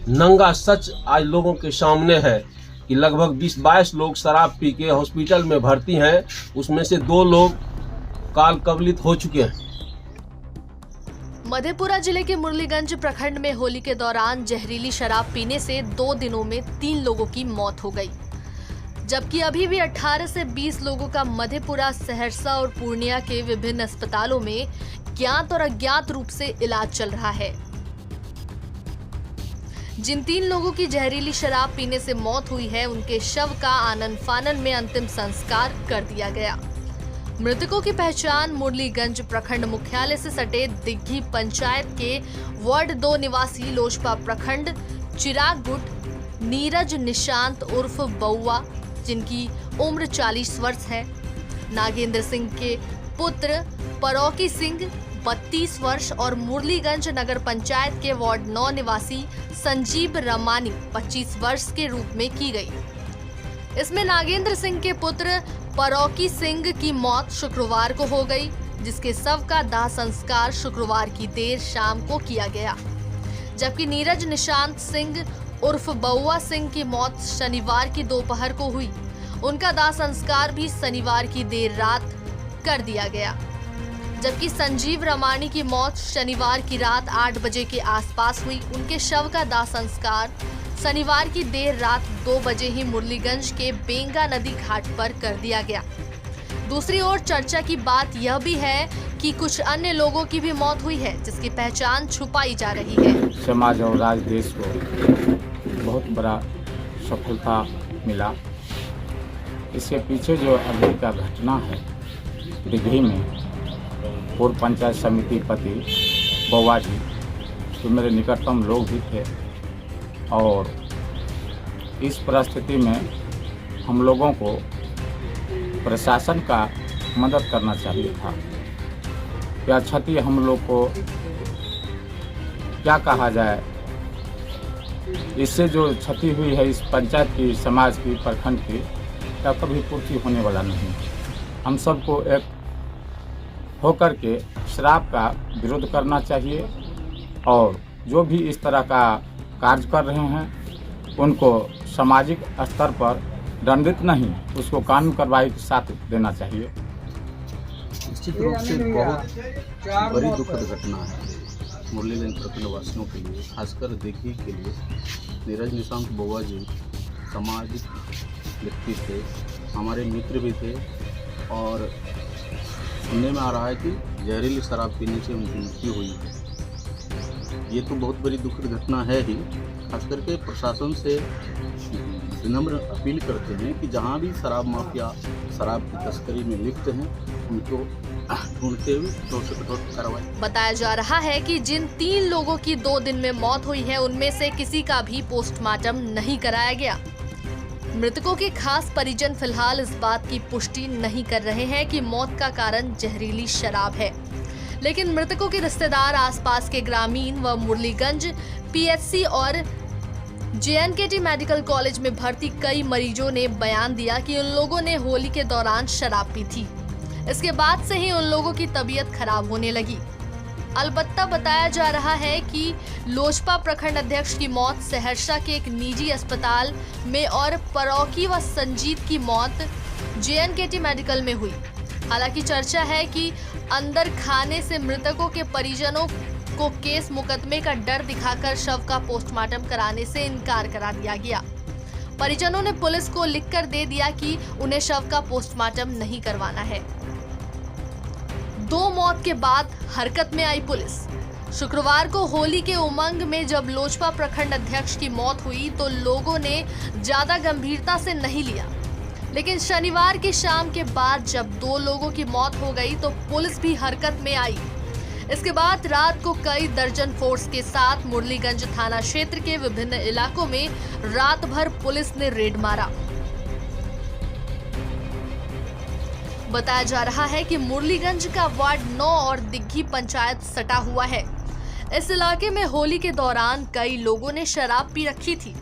नंगा सच आज लोगों के सामने है कि लगभग 20-22 लोग शराब पी के हॉस्पिटल में भर्ती हैं, उसमें से 2 लोग काल कवलित हो चुके हैं। मधेपुरा जिले के मुरलीगंज प्रखंड में होली के दौरान जहरीली शराब पीने से 2 दिनों में 3 लोगों की मौत हो गई, जबकि अभी भी 18 से 20 लोगों का मधेपुरा, सहरसा और पूर्णिया के विभिन्न अस्पतालों में ज्ञात और अज्ञात रूप से इलाज चल रहा है। जिन 3 लोगों की जहरीली शराब पीने से मौत हुई है, उनके शव का आनन फानन में अंतिम संस्कार कर दिया गया। मृतकों की पहचान मुरलीगंज प्रखंड मुख्यालय से सटे दिग्घी पंचायत के वार्ड 2 निवासी लोजपा प्रखंड चिराग गुट नीरज निशांत उर्फ बउआ, जिनकी उम्र 40 वर्ष है, नागेंद्र सिंह के पुत्र परौकी सिंह 32 वर्ष और मुरलीगंज नगर पंचायत के वार्ड 9 निवासी संजीव रमानी 25 वर्ष के रूप में की गई। इसमें नागेंद्र सिंह के पुत्र परौकी सिंह की मौत शुक्रवार को हो गई, जिसके शव का दाह संस्कार शुक्रवार की देर शाम को किया गया, जबकि नीरज निशांत सिंह उर्फ बउआ सिंह की मौत शनिवार की दोपहर को हुई। उनका दाह संस्कार भी शनिवार की देर रात कर दिया गया, जबकि संजीव रमानी की मौत शनिवार की रात 8 बजे के आसपास हुई। उनके शव का दाह संस्कार शनिवार की देर रात 2 बजे ही मुरलीगंज के बेंगा नदी घाट पर कर दिया गया। दूसरी ओर चर्चा की बात यह भी है कि कुछ अन्य लोगों की भी मौत हुई है, जिसकी पहचान छुपाई जा रही है। समाज और राज्य देश को बहुत बड़ा सफलता मिला। इसके पीछे जो अभी का घटना है, दिग्घी में पूर्व पंचायत समिति पति बउआ जी, जो मेरे निकटतम लोग भी थे, और इस परिस्थिति में हम लोगों को प्रशासन का मदद करना चाहिए था। क्या क्षति हम लोग को क्या कहा जाए, इससे जो क्षति हुई है इस पंचायत की, समाज की, प्रखंड की, क्या कभी पूर्ति होने वाला नहीं। हम सबको एक होकर के शराब का विरोध करना चाहिए और जो भी इस तरह का कार्य कर रहे हैं उनको सामाजिक स्तर पर दंडित नहीं, उसको कानून कार्रवाई के साथ देना चाहिए। निश्चित रूप से बहुत बड़ी दुखद घटना है मुरलीगंज प्रखंड वासियों के लिए, खासकर दिग्घी के लिए। नीरज निशांत बउआ जी सामाजिक व्यक्ति थे, हमारे मित्र भी थे, और सुनने में आ रहा है कि जहरीली शराब पीने से उनकी मृत्यु हुई है। ये तो बहुत बड़ी दुखद घटना है ही। खास करके प्रशासन से विनम्र अपील करते हैं कि जहाँ भी शराब माफिया शराब की तस्करी में लिप्त हैं, उनको ढूंढते हुए कठोर से कठोर कार्रवाई। बताया जा रहा है कि जिन 3 लोगों की 2 दिन में मौत हुई है, उनमें से किसी का भी पोस्टमार्टम नहीं कराया गया। मृतकों के खास परिजन फिलहाल इस बात की पुष्टि नहीं कर रहे हैं कि मौत का कारण जहरीली शराब है, लेकिन मृतकों के रिश्तेदार, आसपास के ग्रामीण व मुरलीगंज पीएचसी और जेएनकेटी मेडिकल कॉलेज में भर्ती कई मरीजों ने बयान दिया कि उन लोगों ने होली के दौरान शराब पी थी। इसके बाद से ही उन लोगों की तबीयत खराब होने लगी। अलबत्ता बताया जा रहा है कि लोजपा प्रखंड अध्यक्ष की मौत सहरसा के एक निजी अस्पताल में और परौकी व संजीव की मौत जेएनकेटी मेडिकल में हुई। हालांकि चर्चा है कि अंदर खाने से मृतकों के परिजनों को केस मुकदमे का डर दिखाकर शव का पोस्टमार्टम कराने से इनकार करा दिया गया। परिजनों ने पुलिस को लिखकर दे दिया कि उन्हें शव का पोस्टमार्टम नहीं करवाना है। 2 मौत के बाद हरकत में आई पुलिस। शुक्रवार को होली के उमंग में जब लोजपा प्रखंड अध्यक्ष की मौत हुई तो लोगों ने ज्यादा गंभीरता से नहीं लिया, लेकिन शनिवार की शाम के बाद जब 2 लोगों की मौत हो गई तो पुलिस भी हरकत में आई। इसके बाद रात को कई दर्जन फोर्स के साथ मुरलीगंज थाना क्षेत्र के विभिन्न इलाकों में रात भर पुलिस ने रेड मारा। बताया जा रहा है कि मुरलीगंज का वार्ड 9 और दिग्घी पंचायत सटा हुआ है। इस इलाके में होली के दौरान कई लोगों ने शराब पी रखी थी।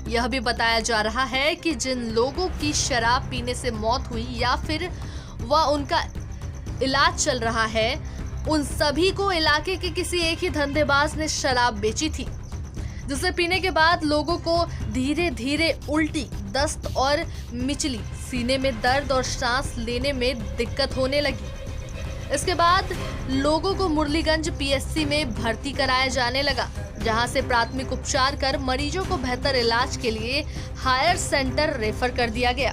यह भी बताया जा रहा है कि जिन लोगों की शराब पीने से मौत हुई या फिर वह उनका इलाज चल रहा है, उन सभी को इलाके के किसी एक ही धंधेबाज ने शराब बेची थी। जिसे पीने के बाद लोगों को धीरे धीरे उल्टी, दस्त और मिचली, सीने में दर्द और सांस लेने में दिक्कत होने लगी। इसके बाद लोगों को मुरलीगंज पीएचसी में भर्ती कराया जाने लगा, जहां से प्राथमिक उपचार कर मरीजों को बेहतर इलाज के लिए हायर सेंटर रेफर कर दिया गया।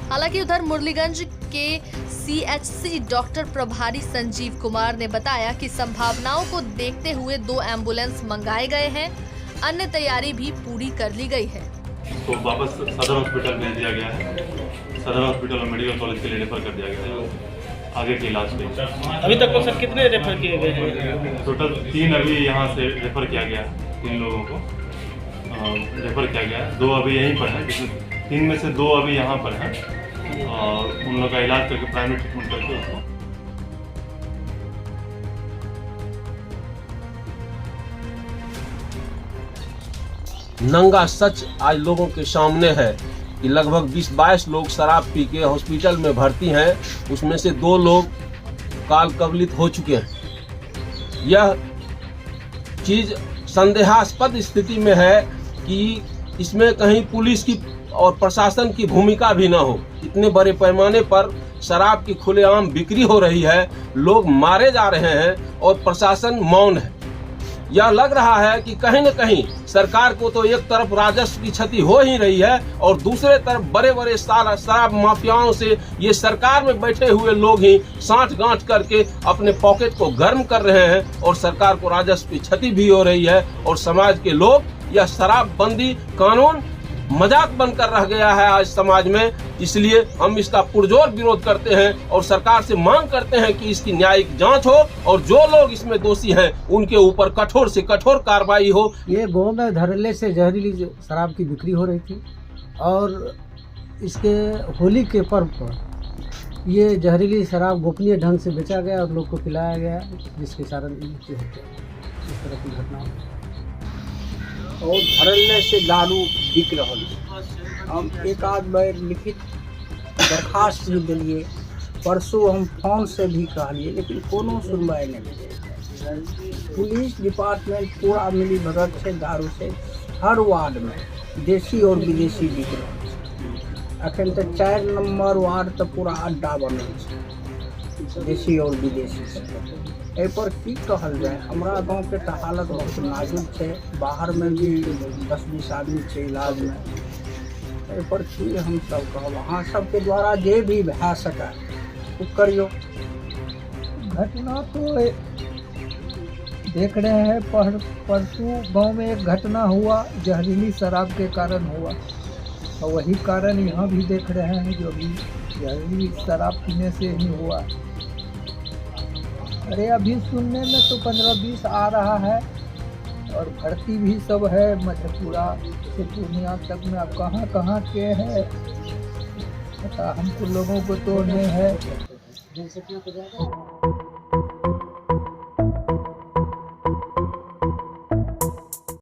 हालांकि उधर मुरलीगंज के सीएचसी डॉक्टर प्रभारी संजीव कुमार ने बताया कि संभावनाओं को देखते हुए 2 एम्बुलेंस मंगाए गए हैं, अन्य तैयारी भी पूरी कर ली गई है। तो वापस सदर हॉस्पिटल भेज दिया गया है। सदर हॉस्पिटल और मेडिकल कॉलेज के लिए रेफर कर दिया गया है आगे के इलाज के लिए। अभी तक तो सर कितने रेफर किए गए हैं? टोटल 3 अभी यहाँ से रेफर किया गया है। 3 लोगों को रेफर किया गया है। 2 अभी यहीं पर हैं, जिसमें 3 में से 2 अभी यहाँ पर हैं और उन लोगों का इलाज करके प्राइमरी ट्रीटमेंट करके उसको नंगा सच आज लोगों के सामने है कि लगभग 20-22 लोग शराब पी के हॉस्पिटल में भर्ती हैं, उसमें से 2 लोग काल कवलित हो चुके हैं। यह चीज संदेहास्पद स्थिति में है कि इसमें कहीं पुलिस की और प्रशासन की भूमिका भी न हो। इतने बड़े पैमाने पर शराब की खुलेआम बिक्री हो रही है, लोग मारे जा रहे हैं और प्रशासन मौन है। यह लग रहा है कि कहीं न कहीं सरकार को तो एक तरफ राजस्व की क्षति हो ही रही है और दूसरे तरफ बड़े बड़े शराब माफियाओं से ये सरकार में बैठे हुए लोग ही साठ गांठ करके अपने पॉकेट को गर्म कर रहे हैं और सरकार को राजस्व की क्षति भी हो रही है और समाज के लोग यह शराबबंदी कानून मजाक बनकर रह गया है आज समाज में। इसलिए हम इसका पुरजोर विरोध करते हैं और सरकार से मांग करते हैं कि इसकी न्यायिक जांच हो और जो लोग इसमें दोषी हैं उनके ऊपर कठोर से कठोर कार्रवाई हो। ये गाँव में धड़ल्ले से जहरीली शराब की बिक्री हो रही थी और इसके होली के पर्व पर ये जहरीली शराब गोपनीय ढंग से बेचा गया और लोग को पिलाया गया, जिसके कारण मृत्यु हो गया। इस तरह की घटना और धड़ल्ले से दारू बिक रहा है। हम एक आध बार लिखित दरखास्त भी दिलिए, परसों हम फोन से भी कहलिए, लेकिन कोनो सुनवाई नहीं। पुलिस डिपार्टमेंट पूरा मिली भगत से दारू से हर वार्ड में देसी और विदेशी बिक रहा है। अखन तक 4 नंबर वार्ड तो पूरा अड्डा बनल देसी और विदेशी से। एहि पर की कहल जाए, हमरा गाँव के तो हालत बहुत नाजुक है, बाहर में भी 10-20 आदमी है इलाज में। एहि पर की हम सब कहब, अहाँ सबके द्वारा जे भी भए सके वो करियो। घटना तो देख रहे हैं, परसों गांव में एक घटना हुआ, जहरीली शराब के कारण हुआ और वही कारण यहाँ भी देख रहे हैं जो भी जहरीली शराब पीने से ही हुआ। अरे अभी सुनने में तो 15-20 आ रहा है और भर्ती भी सब है मधेपुरा से पूर्णिया तक में। अब कहाँ कहाँ के है पता हमको लोगों को तो नहीं है।